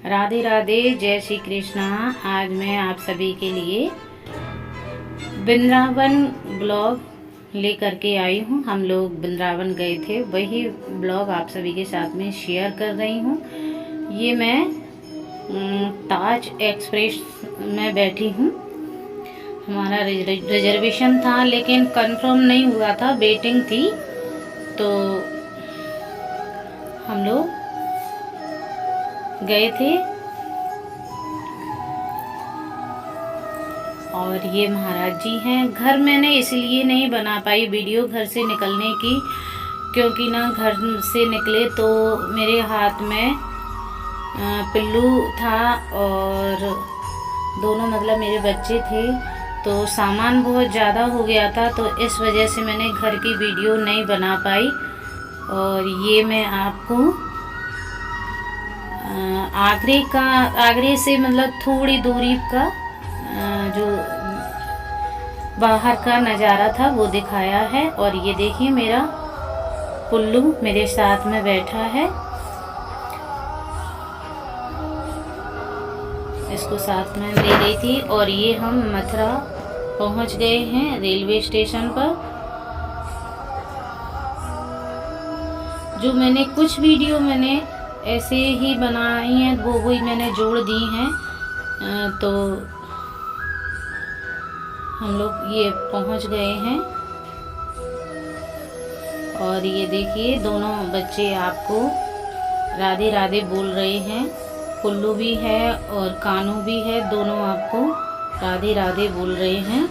राधे राधे, जय श्री कृष्णा। आज मैं आप सभी के लिए वृंदावन ब्लॉग लेकर के आई हूँ। हम लोग वृंदावन गए थे, वही ब्लॉग आप सभी के साथ में शेयर कर रही हूँ। ये मैं ताज एक्सप्रेस में बैठी हूँ। हमारा रिजर्वेशन था लेकिन कंफर्म नहीं हुआ था, वेटिंग थी। तो हम लोग गए थे और ये महाराज जी हैं। घर मैंने इसलिए नहीं बना पाई वीडियो घर से निकलने की, क्योंकि ना घर से निकले तो मेरे हाथ में पिल्लू था और दोनों मतलब मेरे बच्चे थे, तो सामान बहुत ज़्यादा हो गया था। तो इस वजह से मैंने घर की वीडियो नहीं बना पाई। और ये मैं आपको आगरे से मतलब थोड़ी दूरी का जो बाहर का नज़ारा था वो दिखाया है। और ये देखिए मेरा पुल्लू मेरे साथ में बैठा है, इसको साथ में ले गई थी। और ये हम मथुरा पहुंच गए हैं रेलवे स्टेशन पर। जो मैंने कुछ वीडियो मैंने ऐसे ही बनाई हैं, वो ही मैंने जोड़ दी हैं। तो हम लोग ये पहुंच गए हैं। और ये देखिए दोनों बच्चे आपको राधे राधे बोल रहे हैं। पुल्लू भी है और कानू भी है, दोनों आपको राधे राधे बोल रहे हैं।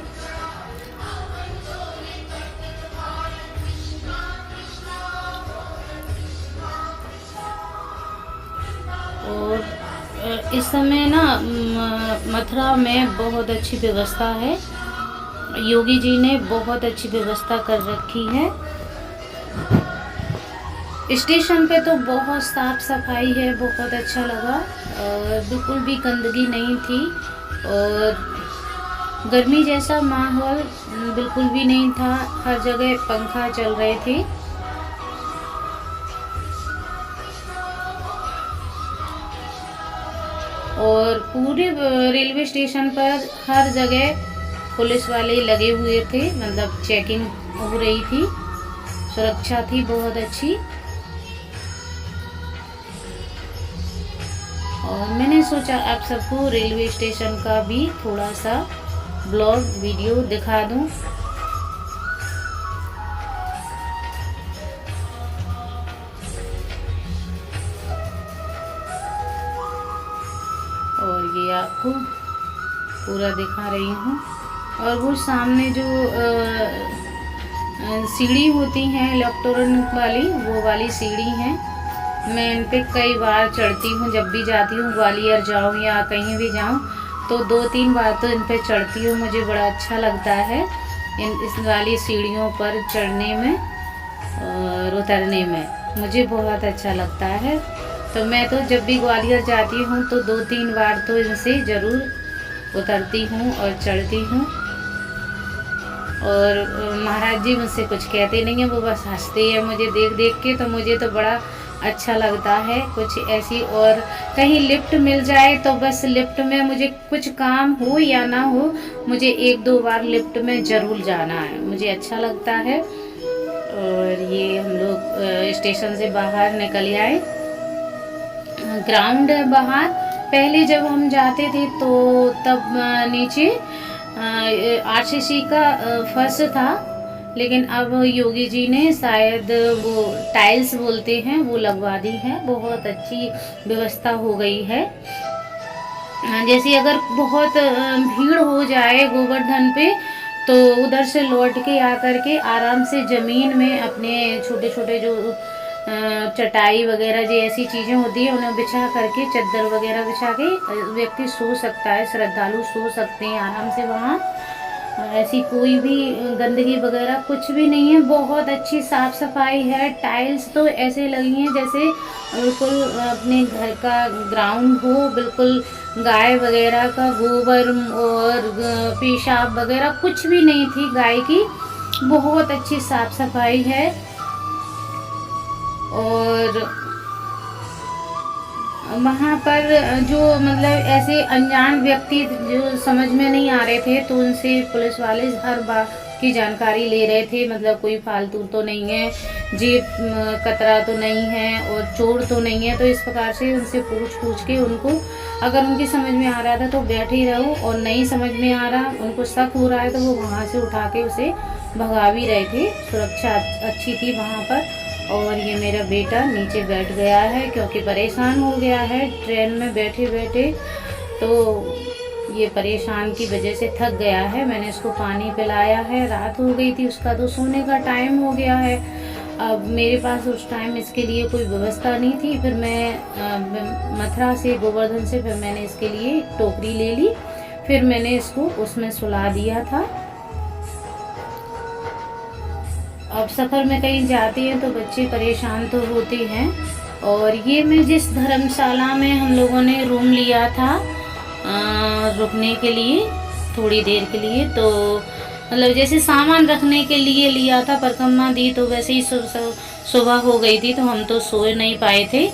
और इस समय ना मथुरा में बहुत अच्छी व्यवस्था है। योगी जी ने बहुत अच्छी व्यवस्था कर रखी है। स्टेशन पे तो बहुत साफ सफाई है, बहुत अच्छा लगा और बिल्कुल भी गंदगी नहीं थी। और गर्मी जैसा माहौल बिल्कुल भी नहीं था, हर जगह पंखा चल रहे थे। और पूरे रेलवे स्टेशन पर हर जगह पुलिस वाले लगे हुए थे, मतलब चेकिंग हो रही थी, सुरक्षा थी बहुत अच्छी। और मैंने सोचा आप सबको रेलवे स्टेशन का भी थोड़ा सा ब्लॉग वीडियो दिखा दूं। और ये आपको पूरा दिखा रही हूँ। और वो सामने जो सीढ़ी होती हैं इलेक्ट्रॉनिक वाली, वो वाली सीढ़ी है। मैं इन पे कई बार चढ़ती हूँ, जब भी जाती हूँ ग्वालियर जाऊँ या कहीं भी जाऊँ तो 2-3 बार तो इन पे चढ़ती हूँ। मुझे बड़ा अच्छा लगता है इस वाली सीढ़ियों पर चढ़ने में और उतरने में, मुझे बहुत अच्छा लगता है। तो मैं तो जब भी ग्वालियर जाती हूँ तो 2-3 बार तो इनसे ज़रूर उतरती हूँ और चढ़ती हूँ। और महाराज जी मुझसे कुछ कहते नहीं हैं, वो बस हंसते हैं मुझे देख देख के। तो मुझे तो बड़ा अच्छा लगता है कुछ ऐसी। और कहीं लिफ्ट मिल जाए तो बस लिफ्ट में मुझे कुछ काम हो या ना हो, मुझे 1-2 बार लिफ्ट में ज़रूर जाना है, मुझे अच्छा लगता है। और ये हम लोग स्टेशन से बाहर निकल आए। ग्राउंड है बाहर। पहले जब हम जाते थे तो तब नीचे आरसीसी का फर्श था, लेकिन अब योगी जी ने शायद वो टाइल्स बोलते हैं वो लगवा दी है। बहुत अच्छी व्यवस्था हो गई है। जैसे अगर बहुत भीड़ हो जाए गोवर्धन पे तो उधर से लौट के आकर के आराम से ज़मीन में अपने छोटे छोटे जो चटाई वगैरह जो ऐसी चीज़ें होती है उन्हें बिछा करके, चद्दर वगैरह बिछा के व्यक्ति सो सकता है, श्रद्धालु सो सकते हैं आराम से वहाँ। ऐसी कोई भी गंदगी वगैरह कुछ भी नहीं है, बहुत अच्छी साफ सफाई है। टाइल्स तो ऐसे लगी हैं जैसे बिल्कुल अपने घर का ग्राउंड हो, बिल्कुल गाय वगैरह का गोबर और पेशाब वगैरह कुछ भी नहीं थी गाय की। बहुत अच्छी साफ सफाई है। और वहाँ पर जो मतलब ऐसे अनजान व्यक्ति जो समझ में नहीं आ रहे थे, तो उनसे पुलिस वाले हर बात की जानकारी ले रहे थे, मतलब कोई फालतू तो नहीं है, जेब कतरा तो नहीं है और चोर तो नहीं है। तो इस प्रकार से उनसे पूछ के उनको, अगर उनकी समझ में आ रहा था तो बैठे ही रहो, और नहीं समझ में आ रहा, उनको शक हो रहा है, तो वो वहाँ से उठा के उसे भगा भी रहे थे। सुरक्षा अच्छी थी वहाँ पर। और ये मेरा बेटा नीचे बैठ गया है क्योंकि परेशान हो गया है ट्रेन में बैठे बैठे, तो ये परेशान की वजह से थक गया है। मैंने इसको पानी पिलाया है, रात हो गई थी, उसका तो सोने का टाइम हो गया है। अब मेरे पास उस टाइम इसके लिए कोई व्यवस्था नहीं थी, फिर मैं मथुरा से, गोवर्धन से, फिर मैंने इसके लिए टोकरी ले ली, फिर मैंने इसको उसमें सुला दिया था। अब सफ़र में कहीं जाते हैं तो बच्चे परेशान तो होते हैं। और ये मैं जिस धर्मशाला में हम लोगों ने रूम लिया था रुकने के लिए थोड़ी देर के लिए, तो मतलब जैसे सामान रखने के लिए लिया था, परिक्रमा दी, तो वैसे ही सुबह हो गई थी, तो हम तो सो नहीं पाए थे,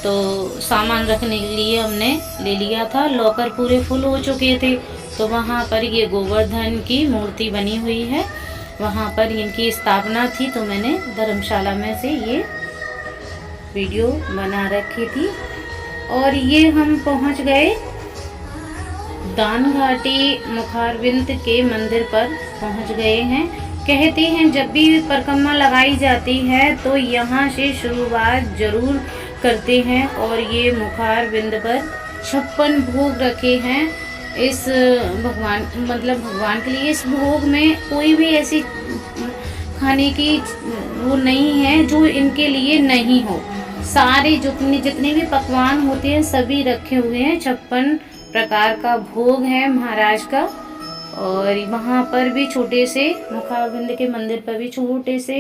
तो सामान रखने के लिए हमने ले लिया था। लॉकर पूरे फुल हो चुके थे, तो वहाँ पर ये गोवर्धन की मूर्ति बनी हुई है, वहाँ पर इनकी स्थापना थी, तो मैंने धर्मशाला में से ये वीडियो बना रखी थी। और ये हम पहुँच गए दान घाटी मुखारविंद के मंदिर पर पहुँच गए हैं। कहते हैं जब भी परिक्रमा लगाई जाती है तो यहाँ से शुरुआत जरूर करते हैं। और ये मुखारविंद पर 56 भोग रखे हैं इस भगवान के लिए। इस भोग में कोई भी ऐसी खाने की वो नहीं है जो इनके लिए नहीं हो। सारे जितने भी पकवान होते हैं सभी रखे हुए हैं। 56 प्रकार का भोग है महाराज का। और वहाँ पर भी छोटे से मुखारविंद के मंदिर पर भी छोटे से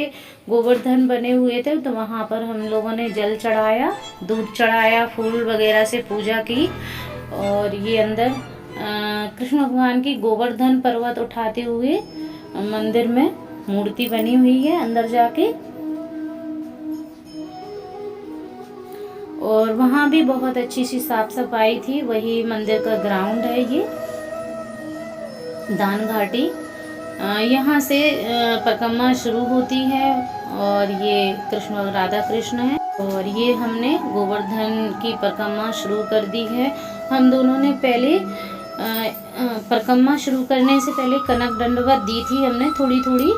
गोवर्धन बने हुए थे, तो वहाँ पर हम लोगों ने जल चढ़ाया, दूध चढ़ाया, फूल वगैरह से पूजा की। और ये अंदर कृष्ण भगवान की गोवर्धन पर्वत उठाते हुए मंदिर में मूर्ति बनी हुई है अंदर जाके। और वहाँ भी बहुत अच्छी सी साफ सफाई थी। वही मंदिर का ग्राउंड है ये दान घाटी। यहाँ से परिक्रमा शुरू होती है और ये राधा कृष्ण है। और ये हमने गोवर्धन की परिक्रमा शुरू कर दी है। हम दोनों ने पहले परिक्रमा शुरू करने से पहले कनक दंडवत दी थी हमने, थोड़ी थोड़ी,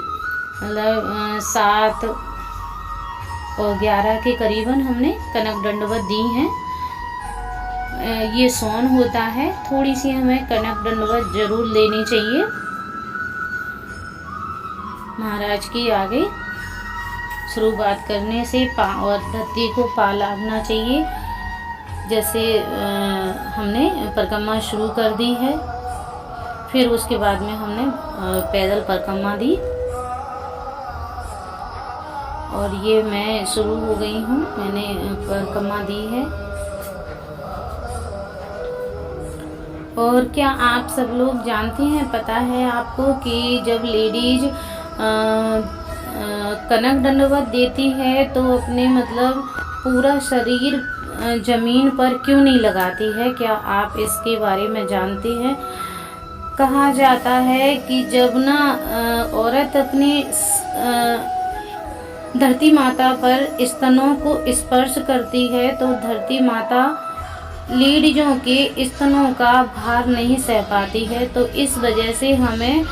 मतलब 7 और 11 के करीबन हमने कनक दंडवत दी हैं। ये सौन होता है, थोड़ी सी हमें कनक दंडवत जरूर लेनी चाहिए महाराज की आगे शुरुआत करने से। और धरती को पा लागना चाहिए। जैसे हमने परिक्रमा शुरू कर दी है, फिर उसके बाद में हमने पैदल परिक्रमा दी। और ये मैं शुरू हो गई हूँ, मैंने परिक्रमा दी है। और क्या आप सब लोग जानते हैं, पता है आपको कि जब लेडीज कनक दंडवत देती है तो अपने मतलब पूरा शरीर जमीन पर क्यों नहीं लगाती है? क्या आप इसके बारे में जानते हैं? कहा जाता है कि जब ना औरत अपनी धरती माता पर स्तनों को स्पर्श करती है तो धरती माता लेडीजों के स्तनों का भार नहीं सह पाती है। तो इस वजह से हमें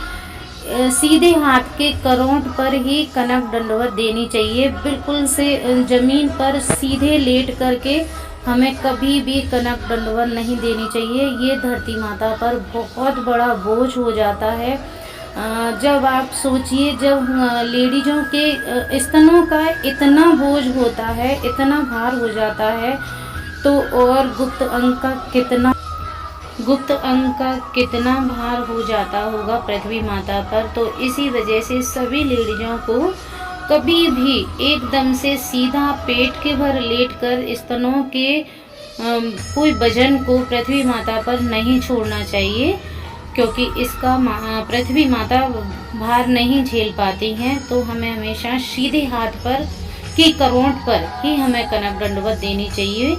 सीधे हाथ के करोंट पर ही कनक दंडवत देनी चाहिए। बिल्कुल से जमीन पर सीधे लेट करके हमें कभी भी कनक दंडवत नहीं देनी चाहिए। ये धरती माता पर बहुत बड़ा बोझ हो जाता है। जब आप सोचिए, जब लेडीजों के स्तनों का इतना बोझ होता है, इतना भार हो जाता है, तो और गुप्त अंग का कितना भार हो जाता होगा पृथ्वी माता पर। तो इसी वजह से सभी लेडीजों को कभी भी एकदम से सीधा पेट के भर लेटकर स्तनों के कोई वजन को पृथ्वी माता पर नहीं छोड़ना चाहिए, क्योंकि इसका पृथ्वी माता भार नहीं झेल पाती हैं। तो हमें हमेशा सीधे हाथ पर की करोंट पर ही हमें कनक दंडवत देनी चाहिए।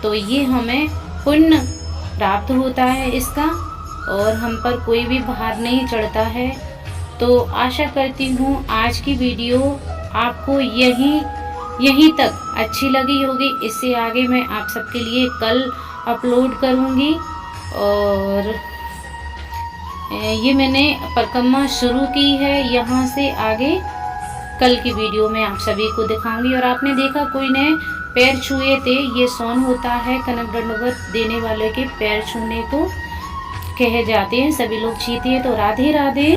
तो ये हमें पुण्य प्राप्त होता है इसका, और हम पर कोई भी भार नहीं चढ़ता है। तो आशा करती हूँ आज की वीडियो आपको यहीं तक अच्छी लगी होगी। इससे आगे मैं आप सबके लिए कल अपलोड करूँगी। और ये मैंने परिक्रमा शुरू की है, यहाँ से आगे कल की वीडियो में आप सभी को दिखाऊंगी। और आपने देखा कोई ने पैर छुए थे, ये सौन होता है कनक दंडवत देने वाले के पैर छूने को कहे जाते हैं, सभी लोग छीते हैं। तो राधे राधे।